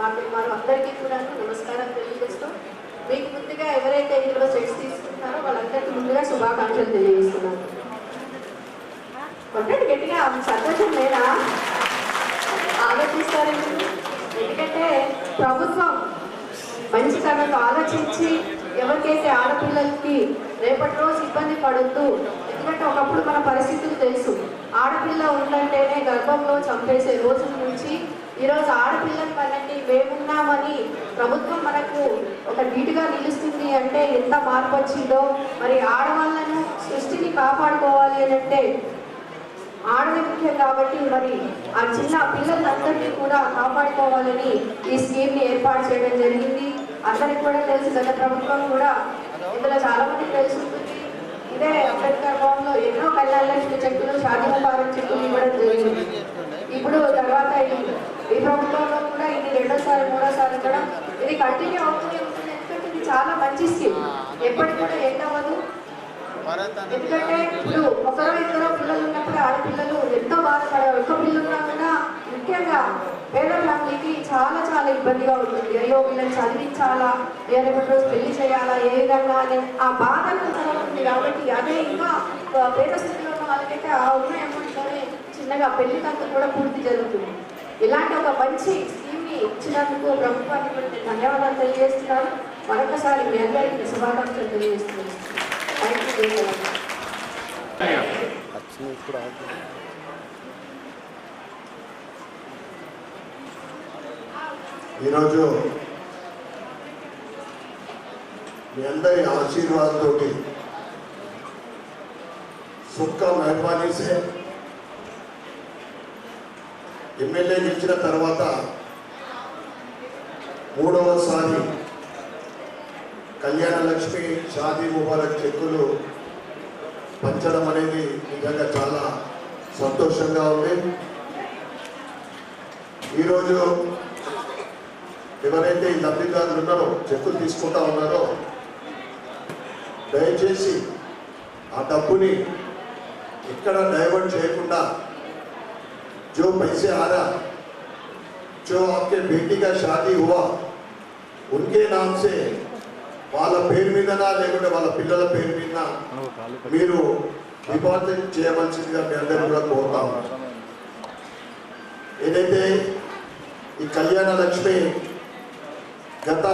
మాట్లాడుతున్నారు అందరికీ కూడా నమస్కారం తెలియజేస్తూ మీకు ముందుగా ఎవరైతే ఇందులో చెక్స్ తీసుకుంటున్నారో వాళ్ళందరికీ ముందుగా శుభాకాంక్షలు తెలియజేస్తున్నాను. కొట్టండి గట్టిగా, సంతోషం లేదా? ఆలోచిస్తారండి. ఎందుకంటే ప్రభుత్వం మంచితనంతో ఆలోచించి ఎవరికైతే ఆడపిల్లలకి రేపటి రోజు ఇబ్బంది పడద్దు. ఎందుకంటే ఒకప్పుడు మన పరిస్థితులు తెలుసు, ఆడపిల్ల ఉందంటేనే గర్భంలో చంపేసే రోజుల నుంచి ఈరోజు ఆడపిల్లల పనండి మేమున్నామని ప్రభుత్వం మనకు ఒక నీటుగా నిలుస్తుంది అంటే ఎంత మార్పు వచ్చిందో. మరి ఆడవాళ్ళను సృష్టిని కాపాడుకోవాలి అని అంటే ఆడది ముఖ్యం కాబట్టి మరి ఆ చిన్న పిల్లలందరినీ కూడా కాపాడుకోవాలని ఈ స్కీమ్ని ఏర్పాటు చేయడం జరిగింది. అందరికి కూడా తెలుసు, గత ప్రభుత్వం కూడా ఇందులో చాలా మంది తెలుసుంటుంది. ఇదే అంబేద్కర్ భవన్లో ఎన్నో కళ్యాణ లక్ష్మి చెక్కులు, షాదీ ముబారక్ చెక్కులు ఇవ్వడం జరిగింది. ఇప్పుడు తర్వాత ఈ ప్రభుత్వంలో కూడా ఇది రెండోసారి మూడోసారి కూడా ఇది కంటిన్యూ అవుతూనే ఉంటుంది. ఎందుకంటే ఇది చాలా మంచి స్కీమ్, ఎప్పటికి కూడా ఎండ్ అవ్వదు. ఎందుకంటే ఇప్పుడు ఒకరో ఇద్దరో పిల్లలు ఉన్నప్పుడు ఆడపిల్లలు ఎంతో బాధపడారు. ఒక్క పిల్లలున్నా కూడా ముఖ్యంగా పేద ఫ్యామిలీకి చాలా చాలా ఇబ్బందిగా ఉంటుంది. అయ్యో వీళ్ళని చదివించాలా, రేపటి రోజు పెళ్లి చేయాలా, ఏ విధంగా అనే ఆ బాధ ఉంటుంది. కాబట్టి అదే ఇంకా పేద స్థితిలో ఉన్న వాళ్ళకైతే ఆ ఉన్న అమౌంట్లోనే చిన్నగా పెళ్లి ఖర్చు కూడా పూర్తి జరుగుతుంది. ఇలాంటి ఒక మంచి స్కీమ్ని ఇచ్చినందుకు ప్రభుత్వానికి కూడా ధన్యవాదాలు తెలియజేస్తున్నాను. మరొకసారి మీ అందరికీ శుభాకాంక్షలు తెలియజేస్తున్నాను. ఈరోజు మీ అందరి ఆశీర్వాదంతో సుక్క మెహర్బానీ సే ఎమ్మెల్యే ఇచ్చిన తర్వాత మూడవసారి కళ్యాణ లక్ష్మి, షాదీ ముబారక్ చెక్కులు పంచడం అనేది నిజంగా చాలా సంతోషంగా ఉంది. ఈరోజు ఎవరైతే ఈ లబ్ధిదారులు ఉన్నారో, చెక్కులు తీసుకుంటా ఉన్నారో, దయచేసి ఆ డబ్బుని ఎక్కడ డైవర్ట్ చేయకుండా जो पैसे आ रहा, जो आपके बेटी का शादी हुआ उनके नाम से వాళ్ళ పేరు మీదనా లేకుంటే వాళ్ళ పిల్లల పేరు మీద మీరు డిపాజిట్ చేయవలసిందిగా మీ అందరూ కూడా కోరుతాం. ఏదైతే ఈ కళ్యాణ లక్ష్మి గత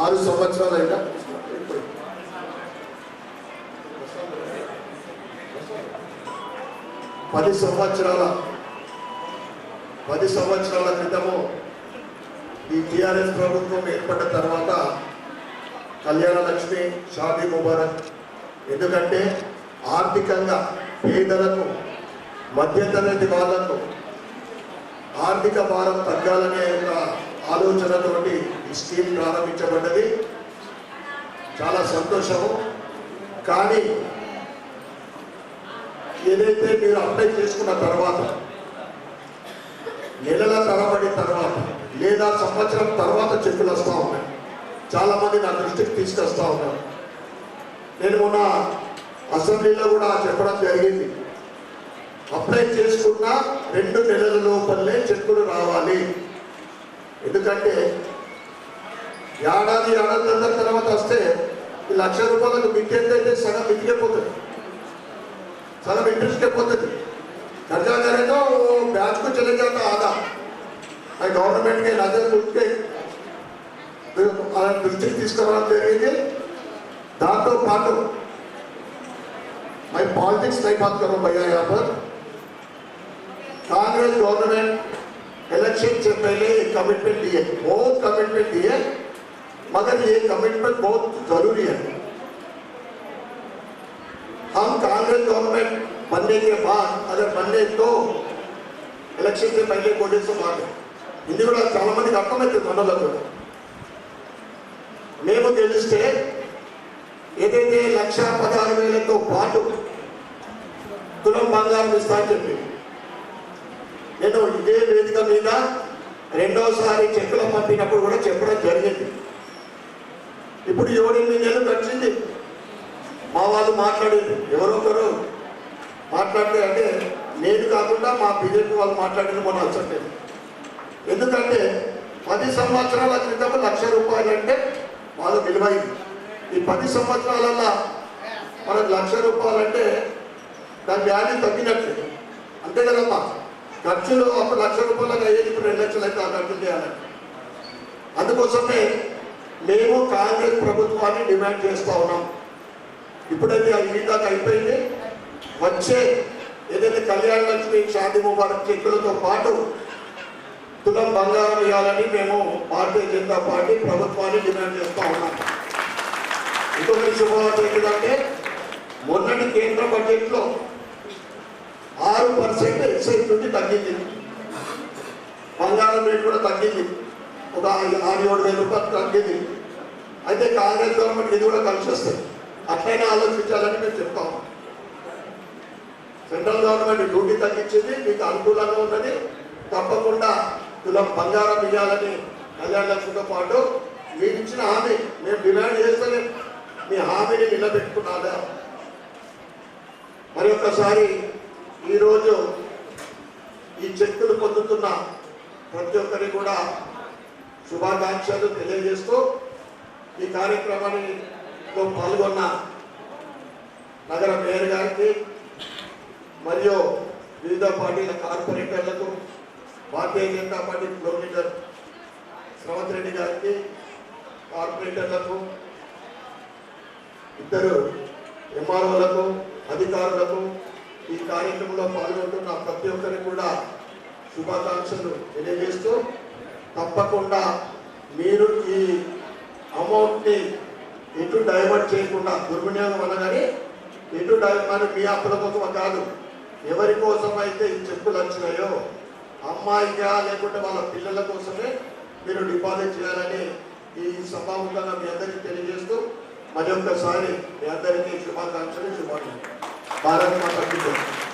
6 సంవత్సరాలు అయినా 10 సంవత్సరాల క్రితము ఈ టీఆర్ఎస్ ప్రభుత్వం ఏర్పడిన తర్వాత కళ్యాణ లక్ష్మి, షాదీ ముబారక్, ఎందుకంటే ఆర్థికంగా పేదలకు, మధ్యతరగతి వాళ్ళకు ఆర్థిక భారం తగ్గాలనే ఒక ఆలోచనతోటి ఈ స్కీమ్ ప్రారంభించబడ్డది. చాలా సంతోషము. కానీ ఏదైతే మీరు అప్లై చేసుకున్న తర్వాత నెలల తరబడి తర్వాత లేదా సంవత్సరం తర్వాత చెక్కులు వస్తూ ఉన్నాయి. చాలామంది నా దృష్టికి తీసుకొస్తూ ఉన్నారు. నేను మొన్న అసెంబ్లీలో కూడా చెప్పడం జరిగింది, అప్లై చేసుకున్న 2 నెలల లోపలే చెక్కులు రావాలి. ఎందుకంటే ఏడాదిన్నర తర్వాత వస్తే ఈ 1,00,000 రూపాయలకు మిక్కేందైతే సగం మిగిలిపోతుంది, సగం ఇంట్రెస్ట్ అయిపోతుంది. कर्जा करे तो ब्याज को चले जाता आधा. मैं गवर्नमेंट के नजर उसके दृष्टि తీసుకురావడం జరిగింది. दांतो पाटो मैं पॉलिटिक्स नहीं बात कर रहा हूँ भैया, यहाँ पर कांग्रेस गवर्नमेंट इलेक्शन से पहले एक कमिटमेंट दिए, बहुत कमिटमेंट दिए, मगर ये कमिटमेंट बहुत जरूरी है. हम कांग्रेस गवर्नमेंट बनने के बाद अगर बनने तो इलेक्शन से पहले कोटे से बात है. हिंदी కూడా చాలా మందికి అర్థమైతే మనలకు మేము గెలిస్తే ఏదైతే 1,16,000తో పాటు తులం బంగారం ఇస్తానని చెప్పి నేను ఇదే వేదిక మీద రెండోసారి చెక్కులు పంపినప్పుడు కూడా చెప్పడం జరిగింది. ఇప్పుడు 7-8 నెలలు గడిచింది. మా వాళ్ళు మాట్లాడింది, ఎవరొకరు మాట్లాడితే అంటే నేను కాకుండా మా బీజేపీ వాళ్ళు మాట్లాడింది మొన్న వచ్చేది. ఎందుకంటే 10 సంవత్సరాల క్రితం 1,00,000 రూపాయలు అంటే బాగా విలువైంది. ఈ 10 సంవత్సరాలలో మనకు 1,00,000 రూపాయలు అంటే దాని వాల్యూ తగ్గినట్లే, అంతే కదమ్మా. ఖర్చులు అప్పుడు 1,00,000 రూపాయలకు అయ్యేది, ఇప్పుడు 2 లక్షలు అయితే ఆ ఖర్చులు చేయాలంటే. అందుకోసమే మేము కాంగ్రెస్ ప్రభుత్వాన్ని డిమాండ్ చేస్తూ ఉన్నాం. ఇప్పుడైతే ఈ దాకా అయిపోయింది, వచ్చే ఏదైతే కళ్యాణ లక్ష్మి షాదీ ముబారక్ చెక్కులతో పాటు తులం బంగారం ఇవ్వాలని మేము భారతీయ జనతా పార్టీ ప్రభుత్వాన్ని డిమాండ్ చేస్తూ ఉన్నాం. ఇంకొకటి శుభవార్త ఏంటంటే మొన్నటి కేంద్ర బడ్జెట్లో 6% ఎక్సైజ్ నుండి తగ్గింది, బంగారం రేటు కూడా తగ్గింది, ఒక 6-7 వేల రూపాయలు తగ్గింది. అయితే కాంగ్రెస్ గవర్నమెంట్ ఇది కూడా కలిసి వస్తుంది, అట్లయినా ఆలోచించాలని మేము చెప్తాము. సెంట్రల్ గవర్నమెంట్ డ్యూటీ తగ్గించింది, మీకు అనుకూలంగా ఉన్నది, తప్పకుండా తులం బంగారం ఇవ్వాలని కళ్యాణ లక్ష్మితో పాటు మీరు ఇచ్చిన హామీ మేము డిమాండ్ చేస్తలేం, మీ హామీని నిలబెట్టుకున్నారా. మరి ఒక్కసారి ఈరోజు ఈ చెక్కులు పొందుతున్న ప్రతి ఒక్కరికి కూడా శుభాకాంక్షలు తెలియజేస్తూ ఈ కార్యక్రమానిలో పాల్గొన్న నగర మేయర్ గారికి మరియు వివిధ పార్టీల కార్పొరేటర్లకు, భారతీయ జనతా పార్టీ ఫ్లోర్ లీడర్ శ్రవంత్ రెడ్డి గారికి, కార్పొరేటర్లకు, ఇద్దరు ఎంఆర్ఓలకు, అధికారులకు, ఈ కార్యక్రమంలో పాల్గొంటున్న ప్రతి ఒక్కరికి కూడా శుభాకాంక్షలు తెలియజేస్తూ తప్పకుండా మీరు ఈ అమౌంట్ని ఎటు డైవర్ట్ చేయకుండా, దుర్వినియోగం అనగానే ఎటు డైవర్ట్ మీ అప్పుల కోసం కాదు, ఎవరి కోసం అయితే ఈ చెక్కులు వచ్చినాయో అమ్మాయిగా లేకుంటే వాళ్ళ పిల్లల కోసమే మీరు డిపాజిట్ చేయాలని ఈ సభాముఖంగా మీ అందరికీ తెలియజేస్తూ మరి ఒక్కసారి మీ అందరికీ శుభాకాంక్షలు, శుభాకాంక్షలు. భారత్ మాత కీ జై.